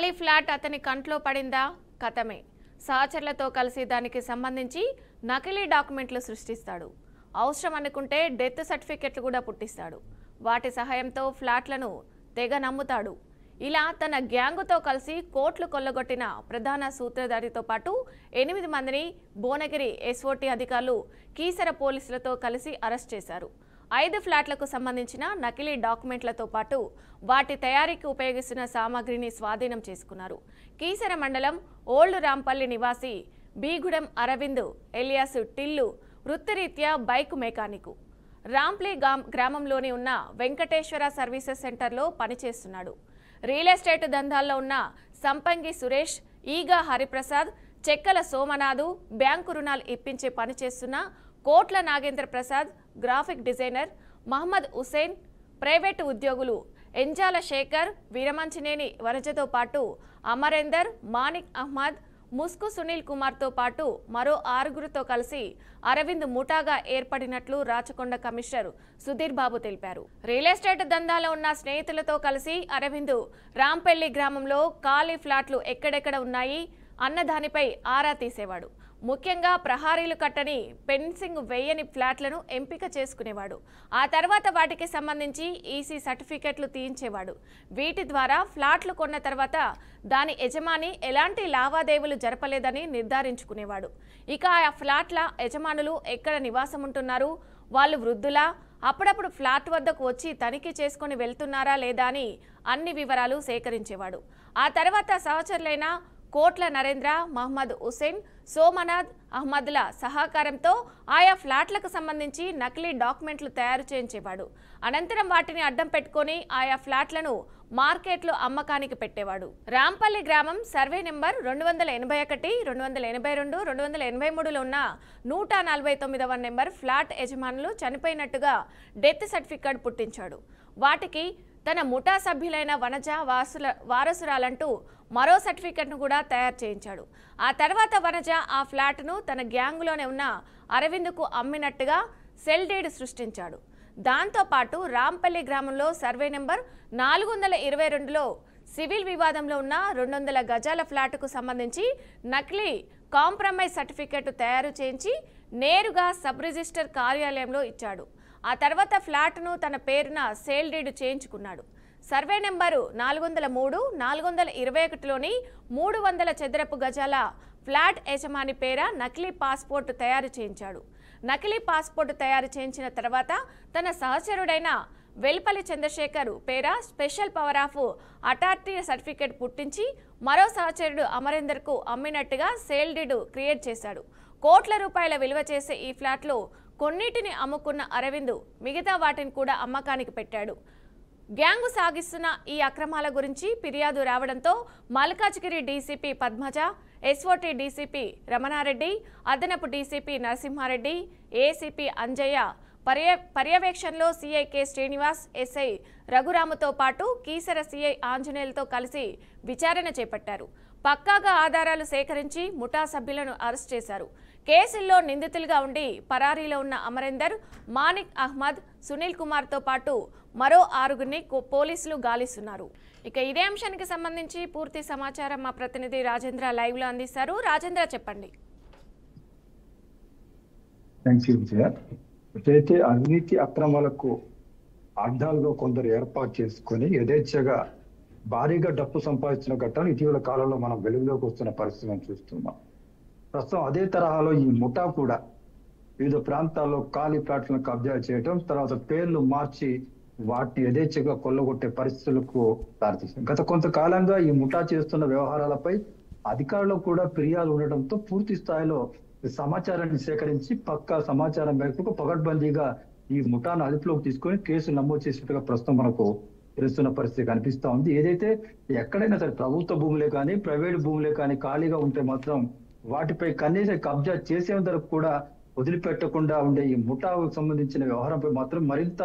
ఖాళీ ఫ్లాట్ అతని కంట్లో పడిందా? కథమే. సహచరులతో కలిసి దానికి సంబంధించి నకిలీ డాక్యుమెంట్లు సృష్టిస్తాడు. అవసరం అనుకుంటే డెత్ సర్టిఫికెట్లు కూడా పుట్టిస్తాడు. వాటి సహాయంతో ఫ్లాట్లను తెగ నమ్ముతాడు. ఇలా తన గ్యాంగుతో కలిసి కోట్లు కొల్లగొట్టిన ప్రధాన సూత్రధారితో పాటు 8 మందిని భువనగిరి ఎస్ఓటీ అధికారులు కీసర పోలీసులతో కలిసి అరెస్ట్ చేశారు. 5 ఫ్లాట్లకు సంబంధించిన నకిలీ డాక్యుమెంట్లతో పాటు వాటి తయారీకి ఉపయోగిస్తున్న సామాగ్రిని స్వాధీనం చేసుకున్నారు. కీసర మండలం ఓల్డ్ రాంపల్లి నివాసి బీగుడెం అరవింద్ ఎలియాస్ టిల్లు వృత్తిరీత్యా బైక్ మెకానికు. రాంప్లీ గ్రామంలోని ఉన్న వెంకటేశ్వర సర్వీసెస్ సెంటర్లో పనిచేస్తున్నాడు. రియల్ ఎస్టేట్ దందాల్లో ఉన్న సంపంగి సురేష్, ఈగా హరిప్రసాద్, చెక్కల సోమనాథు బ్యాంకు రుణాలు ఇప్పించే పనిచేస్తున్న Kotla Nagendra Prasad, graphic designer Mohammed Hussain, private ఉద్యోగులు ఎంజాల శేఖర్, వీరమంచినేని వరజతో పాటు అమరేందర్, మానిక్ అహ్మద్, ముస్కు సునీల్ కుమార్తో పాటు మరో 6గురితో కలిసి అరవింద్ ముఠాగా ఏర్పడినట్లు రాచకొండ కమిషనర్ సుధీర్ బాబు తెలిపారు. రియల్ ఎస్టేట్ దందాలో ఉన్న స్నేహితులతో కలిసి అరవింద్ రాంపల్లి గ్రామంలో ఖాళీ ఫ్లాట్లు ఎక్కడెక్కడ ఉన్నాయి అన్న దానిపై ఆరా తీసేవాడు. ముఖ్యంగా ప్రహారీలు కట్టని, ఫెన్సింగ్ వేయని ఫ్లాట్లను ఎంపిక చేసుకునేవాడు. ఆ తర్వాత వాటికి సంబంధించి ఈసీ సర్టిఫికెట్లు తీయించేవాడు. వీటి ద్వారా ఫ్లాట్లు కొన్న తర్వాత దాని యజమాని ఎలాంటి లావాదేవీలు జరపలేదని నిర్ధారించుకునేవాడు. ఇక ఆ ఫ్లాట్ల యజమానులు ఎక్కడ నివాసం ఉంటున్నారు, వాళ్ళు వృద్ధులా, అప్పుడప్పుడు ఫ్లాట్ వద్దకు వచ్చి తనిఖీ చేసుకుని వెళ్తున్నారా లేదా అని అన్ని వివరాలు సేకరించేవాడు. ఆ తర్వాత సహచరులైన కోట్ల నరేంద్ర, మహమ్మద్ హుసేన్, సోమనాథ్, అహ్మద్ల సహకారంతో ఆయా ఫ్లాట్లకు సంబంధించి నకిలీ డాక్యుమెంట్లు తయారు చేయించేవాడు. అనంతరం వాటిని అడ్డం పెట్టుకుని ఆయా ఫ్లాట్లను మార్కెట్లో అమ్మకానికి పెట్టేవాడు. రాంపల్లి గ్రామం సర్వే నెంబర్ 281, 282, 283లో ఉన్న 149వ నెంబర్ ఫ్లాట్ యజమానులు చనిపోయినట్టుగా డెత్ సర్టిఫికెట్ పుట్టించాడు. వాటికి తన ముఠా సభ్యులైన వనజ వారసురాలంటూ మరో సర్టిఫికెట్ను కూడా తయారు చేయించాడు. ఆ తర్వాత వనజ ఆ ఫ్లాట్ను తన గ్యాంగులోనే ఉన్న అరవింద్కు అమ్మినట్టుగా సెల్ డీడ్ సృష్టించాడు. దాంతోపాటు రాంపల్లి గ్రామంలో సర్వే నెంబర్ 422లో సివిల్ వివాదంలో ఉన్న 200 గజాల ఫ్లాట్కు సంబంధించి నకిలీ కాంప్రమైజ్ సర్టిఫికెట్ తయారు చేయించి నేరుగా సబ్ రిజిస్టర్ కార్యాలయంలో ఇచ్చాడు. ఆ తర్వాత ఫ్లాట్ను తన పేరున సేల్ డీడ్ చేయించుకున్నాడు. సర్వే నెంబరు 403, 421లోని 300 చదరపు గజాల ఫ్లాట్ యజమాని పేర నకిలీ పాస్పోర్ట్ తయారు చేయించాడు. నకిలీ పాస్పోర్ట్ తయారు చేయించిన తర్వాత తన సహచరుడైన వెల్పల్లి చంద్రశేఖర్ పేర special power of attorney certificate పుట్టించి మరో సహచరుడు అమరేందర్కు అమ్మినట్టుగా సేల్ డీడ్ క్రియేట్ చేశాడు. కోట్ల రూపాయల విలువ చేసే ఈ ఫ్లాట్లో కొన్నిటిని అమ్ముకున్న అరవింద్ మిగతా వాటిని కూడా అమ్మకానికి పెట్టాడు. గ్యాంగు సాగిస్తున్న ఈ అక్రమాల గురించి ఫిర్యాదు రావడంతో Malkajgiri DCP Padmaja, SOT DCP Ramana Reddy, అదనపు డీసీపీ నరసింహారెడ్డి, ఏసీపీ అంజయ్య పర్యవేక్షణలో సీఐ కె శ్రీనివాస్, ఎస్ఐ రఘురాముతో పాటు కీసర సీఐ ఆంజనేయులతో కలిసి విచారణ చేపట్టారు. పక్కాగా ఆధారాలు సేకరించి ముఠా సభ్యులను అరెస్ట్ చేశారు. కేసుల్లో నిందితులుగా ఉండి పరారీలో ఉన్న అమరేందర్, మానిక్ అహ్మద్, సునీల్ కుమార్తో పాటు మరో 6గురిని పోలీసులు గాలిస్తున్నారు. ఇక ఇదే అంశానికి సంబంధించి పూర్తి సమాచారం మా ప్రతినిధి రాజేంద్ర లైవ్ లో అందిస్తారు. రాజేంద్ర, చెప్పండి. అయితే అవినీతి అక్రమాలకు అడ్డాలుగా కొందరు ఏర్పాటు చేసుకుని యథేచ్ఛగా భారీగా డబ్బు సంపాదించిన ఘటనలు ఇటీవల కాలంలో మనం వెలుగులోకి వస్తున్న పరిస్థితిని చూస్తున్నాం. ప్రస్తుతం అదే తరహాలో ఈ ముఠా కూడా వివిధ ప్రాంతాల్లో ఖాళీ ప్లాట్లను కబ్జా చేయడం, తర్వాత పేర్లు మార్చి వాటిని యథేచ్ఛగా కొల్లగొట్టే పరిస్థితులకు దారితీస్తుంది. గత కొంతకాలంగా ఈ ముఠా చేస్తున్న వ్యవహారాలపై అధికారులు కూడా ఫిర్యాదు ఉండడంతో పూర్తి స్థాయిలో సమాచారాన్ని సేకరించి పక్కా సమాచారం మేరకు పగడ్బందీగా ఈ ముఠాను అదుపులోకి తీసుకొని కేసు నమోదు చేసినట్టుగా ప్రస్తుతం మనకు తెలుస్తున్న పరిస్థితి కనిపిస్తా ఉంది. ఏదైతే ఎక్కడైనా సరే ప్రభుత్వ భూములే కానీ ప్రైవేట్ భూములే కానీ ఖాళీగా ఉంటే మాత్రం వాటిపై కనీసం కబ్జా చేసేంత వరకు కూడా వదిలిపెట్టకుండా ఉండే ఈ ముఠాకు సంబంధించిన వ్యవహారంపై మాత్రం మరింత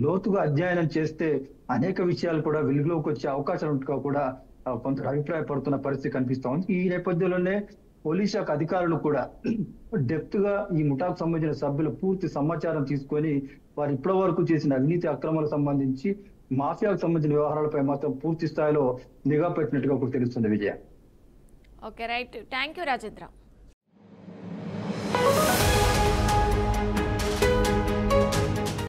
లోతుగా అధ్యయనం చేస్తే అనేక విషయాలు కూడా వెలుగులోకి వచ్చే అవకాశాలు ఉంటుగా కూడా కొంత అభిప్రాయపడుతున్న పరిస్థితి కనిపిస్తా ఉంది. ఈ నేపథ్యంలోనే పోలీస్ శాఖ అధికారులు కూడా డెప్త్ గా ఈ ముఠాకు సంబంధించిన సభ్యులు పూర్తి సమాచారం తీసుకొని వారు ఇప్పటి వరకు చేసిన అవినీతి అక్రమాలకు సంబంధించి మాఫియాకు సంబంధించిన వ్యవహారాలపై మాత్రం పూర్తి స్థాయిలో నిఘా పెట్టినట్టుగా ఇప్పుడు తెలుస్తుంది Vijaya. Okay, right. Thank you Rajendra.